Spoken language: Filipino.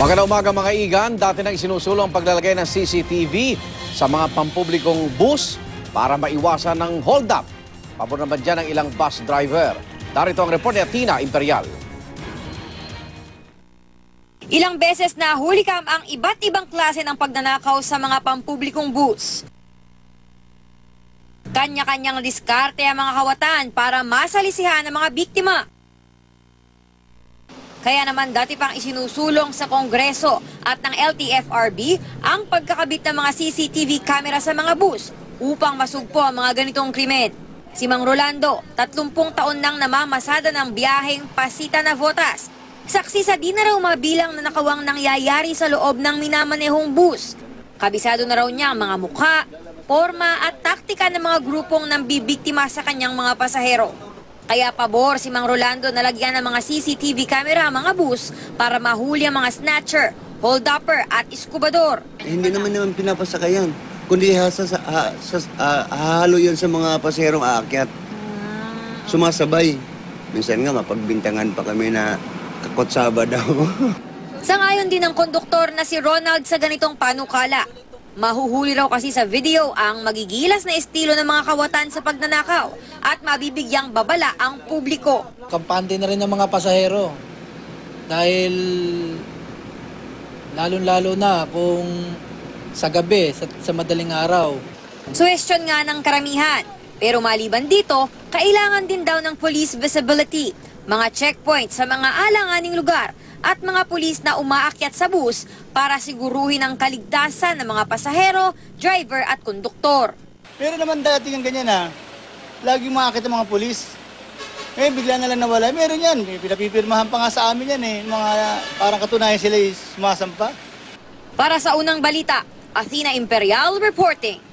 Magandang umaga mga igan. Dati nang isinusulong ang paglalagay ng CCTV sa mga pampublikong bus para maiwasan ng hold-up. Pabor naman dyan ang ilang bus driver. Darito ang report ni Athena Imperial. Ilang beses na hulikam ang iba't ibang klase ng pagnanakaw sa mga pampublikong bus. Kanya-kanyang diskarte ang mga kawatan para masalisihan ang mga biktima. Kaya naman dati pang isinusulong sa Kongreso at ng LTFRB ang pagkakabit ng mga CCTV camera sa mga bus upang masugpo ang mga ganitong krimen. Si Mang Rolando, 30 taon nang namamasada ng biyaheng Pasita Navotas. Saksi sa di na raw mabilang na nakawang nangyayari sa loob ng minamanehong bus. Kabisado na raw niya ang mga mukha, forma at taktika ng mga grupong nambibiktima sa kanyang mga pasahero. Kaya pabor si Mang Rolando na lagyan ng mga CCTV camera ang mga bus para mahuli ang mga snatcher, hold-upper at iskubador. Hindi naman pinapasakayan, kundi hahalo yan sa mga paserong aakyat. Sumasabay. Minsan nga mapagbintangan pa kami na kakotsaba daw. Sangayon din ng konduktor na si Ronald sa ganitong panukala. Mahuhuli raw kasi sa video ang magigilas na estilo ng mga kawatan sa pagnanakaw at mabibigyang babala ang publiko. Kampante na rin ng mga pasahero dahil lalong-lalo na kung sa gabi, sa madaling araw. Suwestyon nga ng karamihan, pero maliban dito, kailangan din daw ng police visibility, mga checkpoint sa mga alanganing lugar at mga pulis na umaakyat sa bus para siguruhin ang kaligtasan ng mga pasahero, driver at konduktor. Pero naman dati ng ganyan ha, laging umaakit ang mga pulis. Bigla na lang nawala. Meron yan, pinapipirmahan pa nga sa amin yan mga parang katunayan sila sumasampa. Para sa unang balita, Athena Imperial reporting.